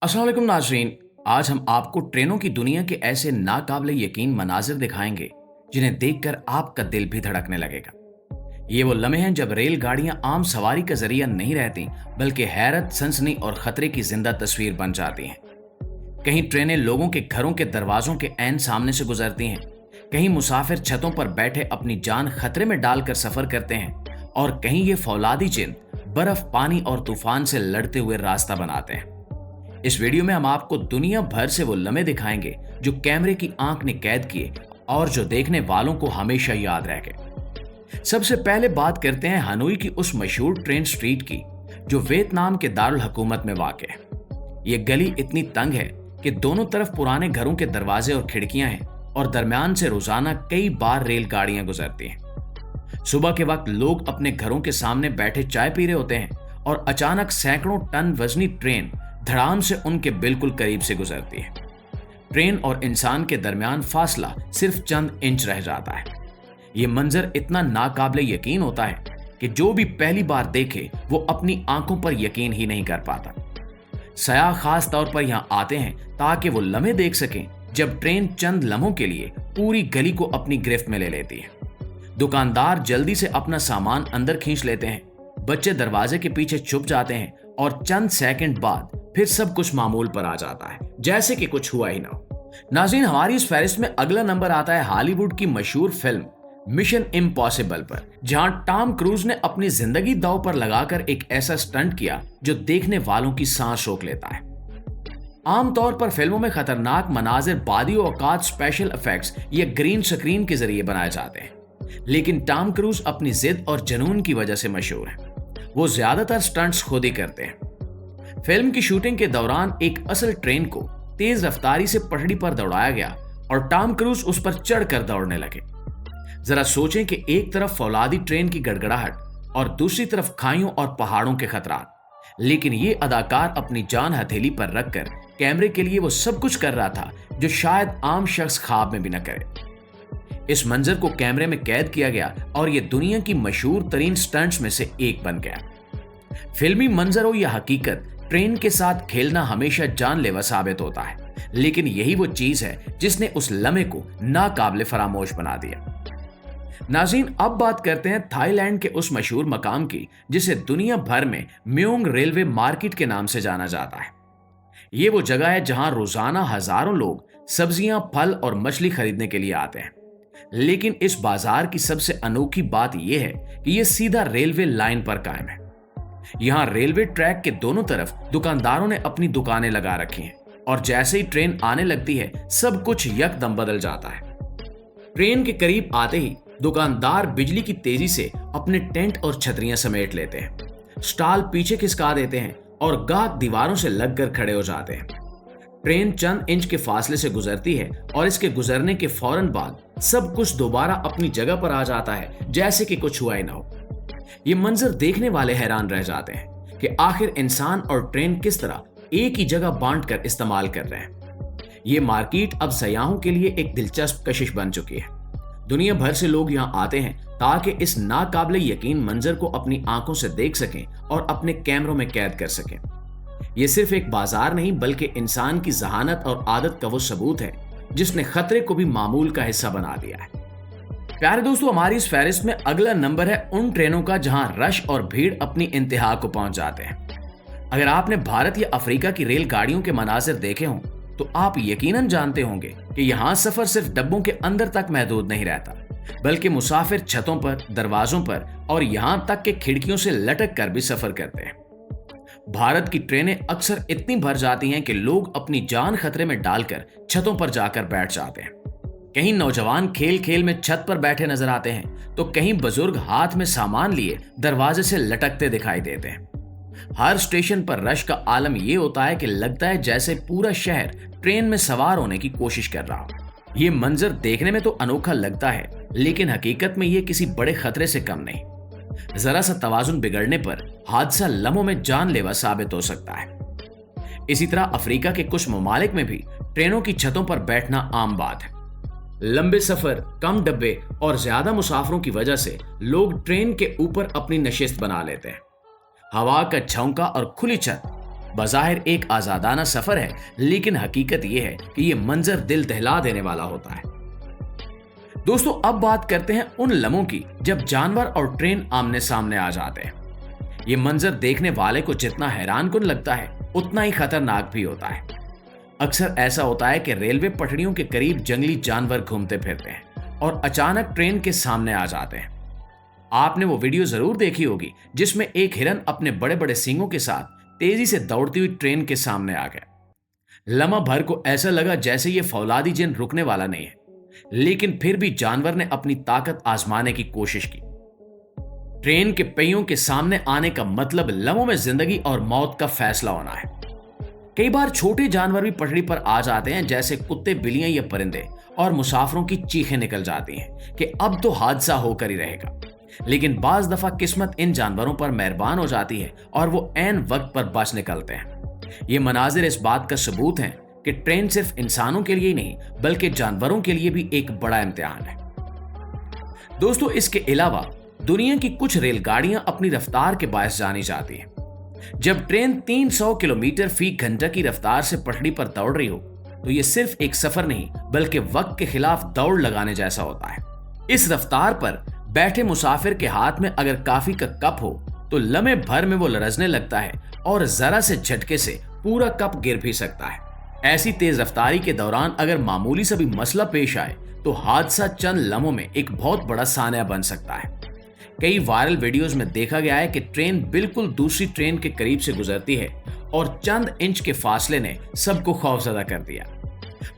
अस्सलाम वालेकुम नाजरीन। आज हम आपको ट्रेनों की दुनिया के ऐसे नाकाबिले यकीन मनाजिर दिखाएंगे जिन्हें देखकर आपका दिल भी धड़कने लगेगा। ये वो लम्हे हैं जब रेलगाड़ियां आम सवारी का जरिया नहीं रहती, बल्कि हैरत, सनसनी और खतरे की जिंदा तस्वीर बन जाती हैं। कहीं ट्रेनें लोगों के घरों के दरवाजों के ऐन सामने से गुजरती हैं, कहीं मुसाफिर छतों पर बैठे अपनी जान खतरे में डालकर सफर करते हैं, और कहीं ये फौलादी जिन बर्फ, पानी और तूफान से लड़ते हुए रास्ता बनाते हैं। इस वीडियो में हम आपको दुनिया भर से वो लम्हे दिखाएंगे जो कैमरे की आंख ने कैद किए और जो देखने वालों को हमेशा याद रह गए। सबसे पहले बात करते हैं हनोई की उस मशहूर ट्रेन स्ट्रीट की जो वियतनाम के दारुल हुकूमत में वाक़ है। ये गली इतनी तंग है कि दोनों तरफ पुराने घरों के दरवाजे और खिड़कियां हैं और दरमियान से रोजाना कई बार रेलगाड़ियां गुजरती हैं। सुबह के वक्त लोग अपने घरों के सामने बैठे चाय पी रहे होते हैं और अचानक सैकड़ों टन वजनी ट्रेन धड़ाम से उनके बिल्कुल करीब से गुजरती है। ट्रेन और इंसान के दरमियान फासला सिर्फ चंद इंच रह जाता है। ये मंजर इतना नाकाबिले यकीन होता है कि जो भी पहली बार देखे वो अपनी आंखों पर यकीन ही नहीं कर पाता। सयाह खास तौर पर यहाँ आते हैं ताकि वो लम्हे देख सकें जब ट्रेन चंद लम्हों के लिए पूरी गली को अपनी गिरफ्त में ले लेती है। दुकानदार जल्दी से अपना सामान अंदर खींच लेते हैं, बच्चे दरवाजे के पीछे छुप जाते हैं और चंद सेकंड बाद फिर सब कुछ मामूल पर आ जाता है, जैसे कि कुछ हुआ ही ना हो। नाज़रीन, हमारी इस फहरिस्त में अगला नंबर आता है हॉलीवुड की मशहूर फिल्म मिशन इम्पॉसिबल पर, जहां टॉम क्रूज ने अपनी जिंदगी दांव पर लगाकर एक ऐसा स्टंट किया जो देखने वालों की सांस रोक लेता है। आमतौर पर फिल्मों में खतरनाक मनाजिर बादी औकात स्पेशल इफेक्ट्स या ग्रीन स्क्रीन के जरिए बनाए जाते हैं, लेकिन टॉम क्रूज अपनी जिद और जुनून की वजह से मशहूर है। वो ज्यादातर स्टंट्स खुद ही करते हैं। फिल्म की शूटिंग के दौरान एक असल ट्रेन को तेज रफ्तारी से पटड़ी पर दौड़ाया गया और टॉम क्रूज उस पर चढ़कर दौड़ने लगे। जरा सोचें कि एक तरफ फौलादी ट्रेन की गड़गड़ाहट और दूसरी तरफ खाइयों और पहाड़ों के खतरात, लेकिन ये अदाकार अपनी जान हथेली पर रखकर कैमरे के लिए वो सब कुछ कर रहा था जो शायद आम शख्स ख्वाब में भी न करे। इस मंजर को कैमरे में कैद किया गया और ये दुनिया की मशहूर तरीन स्टंट्स में से एक बन गया। फिल्मी मंजर हो या हकीकत, ट्रेन के साथ खेलना हमेशा जानलेवा साबित होता है, लेकिन यही वो चीज है जिसने उस लम्हे को नाकाबिले फरामोश बना दिया। नाज़रीन, अब बात करते हैं थाईलैंड के उस मशहूर मकाम की जिसे दुनिया भर में म्योंग रेलवे मार्केट के नाम से जाना जाता है। ये वो जगह है जहां रोजाना हजारों लोग सब्जियां, फल और मछली खरीदने के लिए आते हैं। लेकिन इस बाजार की सबसे अनोखी बात यह है कि यह सीधा रेलवे लाइन पर कायम है। यहां रेलवे ट्रैक के दोनों तरफ दुकानदारों ने अपनी दुकानें लगा रखी हैं और जैसे ही ट्रेन आने लगती है सब कुछ यकदम बदल जाता है। ट्रेन के करीब आते ही दुकानदार बिजली की तेजी से अपने टेंट और छतरियां समेट लेते हैं, स्टॉल पीछे खिसका देते हैं और गाहक दीवारों से लगकर खड़े हो जाते हैं। ट्रेन चंद इंच के फासले से गुजरती है और इसके गुजरने के फौरन बाद सब कुछ दोबारा अपनी जगह पर आ जाता है, जैसे कि कुछ हुआ ही ना हो। ये मंजर देखने वाले हैरान रह जाते हैं कि आखिर इंसान और ट्रेन किस तरह एक ही जगह बांटकर इस्तेमाल कर रहे हैं। ये मार्केट अब सयाहों के लिए एक दिलचस्प कशिश बन चुकी है। दुनिया भर से लोग यहाँ आते हैं ताकि इस नाकाबिले यकीन मंजर को अपनी आंखों से देख सकें और अपने कैमरों में कैद कर सकें। ये सिर्फ एक बाजार नहीं, बल्कि इंसान की जहानत और आदत का वो सबूत है जिसने खतरे को भी मामूल का हिस्सा बना दिया है। प्यारे दोस्तों, हमारी इस फहरिस्त में अगला नंबर है उन ट्रेनों का जहां रश और भीड़ अपनी इंतहा को पहुंच जाते हैं। अगर आपने भारत या अफ्रीका की रेलगाड़ियों के मनाजिर देखे हों तो आप यकीनन जानते होंगे कि यहाँ सफर सिर्फ डब्बों के अंदर तक महदूद नहीं रहता, बल्कि मुसाफिर छतों पर, दरवाजों पर और यहाँ तक कि खिड़कियों से लटक कर भी सफर करते हैं। भारत की ट्रेनें अक्सर इतनी भर जाती हैं कि लोग अपनी जान खतरे में डालकर छतों पर जाकर बैठ जाते हैं। कहीं नौजवान खेल खेल में छत पर बैठे नजर आते हैं तो कहीं बुजुर्ग हाथ में सामान लिए दरवाजे से लटकते दिखाई देते हैं। हर स्टेशन पर रश का आलम यह होता है कि लगता है जैसे पूरा शहर ट्रेन में सवार होने की कोशिश कर रहा हो। ये मंजर देखने में तो अनोखा लगता है, लेकिन हकीकत में ये किसी बड़े खतरे से कम नहीं। जरा सा तवाजुन बिगड़ने पर हादसा लम्हों में जानलेवा साबित हो सकता है। इसी तरह अफ्रीका के कुछ ममालिक में भी ट्रेनों की छतों पर बैठना आम बात है। लंबे सफर, कम डब्बे और ज्यादा मुसाफिरों की वजह से लोग ट्रेन के ऊपर अपनी नशिस्त बना लेते हैं। हवा का झोंका और खुली छत बज़ाहिर एक आजादाना सफर है, लेकिन हकीकत यह है कि यह मंजर दिल दहला देने वाला होता है। दोस्तों, अब बात करते हैं उन लम्हों की जब जानवर और ट्रेन आमने सामने आ जाते हैं। ये मंजर देखने वाले को जितना हैरानकुन लगता है, उतना ही खतरनाक भी होता है। अक्सर ऐसा होता है कि रेलवे पटरियों के करीब जंगली जानवर घूमते फिरते हैं और अचानक ट्रेन के सामने आ जाते हैं। आपने वो वीडियो जरूर देखी होगी जिसमें एक हिरन अपने बड़े बड़े सींगों के साथ तेजी से दौड़ती हुई ट्रेन के सामने आ गया। लम्हा भर को ऐसा लगा जैसे ये फौलादी जिन रुकने वाला नहीं है, लेकिन फिर भी जानवर ने अपनी ताकत आजमाने की कोशिश की। ट्रेन के पहियों के सामने आने का मतलब लम्हों में जिंदगी और मौत का फैसला होना है। कई बार छोटे जानवर भी पटरी पर आ जाते हैं, जैसे कुत्ते, बिल्लियां या परिंदे, और मुसाफिरों की चीखें निकल जाती हैं कि अब तो हादसा होकर ही रहेगा। लेकिन बाज दफा किस्मत इन जानवरों पर मेहरबान हो जाती है और वो ऐन वक्त पर बच निकलते हैं। ये मनाजिर इस बात का सबूत हैं कि ट्रेन सिर्फ इंसानों के लिए ही नहीं, बल्कि जानवरों के लिए भी एक बड़ा इम्तिहान है। दोस्तों, इसके अलावा दुनिया की कुछ रेलगाड़ियां अपनी रफ्तार के बायस जानी जाती हैं। जब ट्रेन 300 किलोमीटर फी घंटा की रफ्तार से पटरी पर दौड़ रही हो, तो ये सिर्फ एक सफर नहीं, बल्कि वक्त के खिलाफ दौड़ लगाने जैसा होता है। इस रफ्तार पर बैठे मुसाफिर के हाथ में अगर कॉफी का कप हो, तो लम्हे भर में वो लरजने लगता है और जरा से झटके से पूरा कप गिर भी सकता है। ऐसी तेज रफ्तारी के दौरान अगर मामूली सा भी मसला पेश आए, तो हादसा चंद लम्हों में एक बहुत बड़ा सानिया बन सकता है। कई वायरल वीडियोस में देखा गया है कि ट्रेन बिल्कुल दूसरी ट्रेन के करीब से गुजरती है और चंद इंच के फासले ने सबको खौफजदा कर दिया।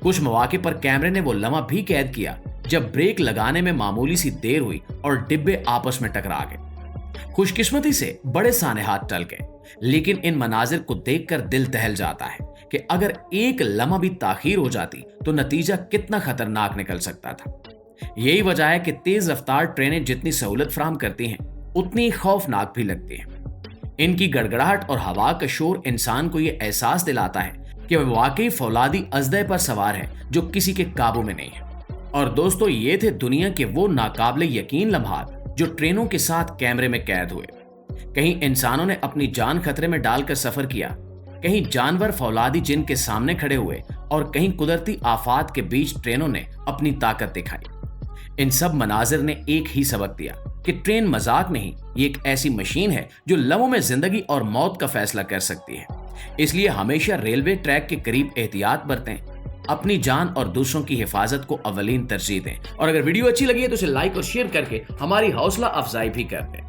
कुछ मौके पर कैमरे ने वो लम्हा भी कैद किया जब ब्रेक लगाने में मामूली सी देर हुई और डिब्बे आपस में टकरा गए। खुशकिस्मती से बड़े सानेहात टल गए, लेकिन इन मनाजिर को देखकर दिल दहल जाता है कि अगर एक लम्हा भी ताखीर हो जाती तो नतीजा कितना खतरनाक निकल सकता था। यही वजह है कि तेज रफ्तार ट्रेनें जितनी सहूलत फराहम करती हैं, उतनी खौफनाक भी लगती हैं। इनकी गड़गड़ाहट और हवा का शोर इंसान को यह एहसास दिलाता है कि वह वाकई फौलादी अजदे पर सवार है जो किसी के काबू में नहीं है। और दोस्तों, ये थे दुनिया के वो नाकाबिले यकीन लम्हात जो ट्रेनों के साथ कैमरे में कैद हुए। कहीं इंसानों ने अपनी जान खतरे में डालकर सफर किया, कहीं जानवर फौलादी जिन के सामने खड़े हुए, और कहीं कुदरती आफात के बीच ट्रेनों ने अपनी ताकत दिखाई। इन सब मनाजिर ने एक ही सबक दिया कि ट्रेन मजाक नहीं, ये एक ऐसी मशीन है जो लम्हों में जिंदगी और मौत का फैसला कर सकती है। इसलिए हमेशा रेलवे ट्रैक के करीब एहतियात बरतें, अपनी जान और दूसरों की हिफाजत को अवलीन तरजीह दें। और अगर वीडियो अच्छी लगी है तो इसे लाइक और शेयर करके हमारी हौसला अफजाई भी कर दें।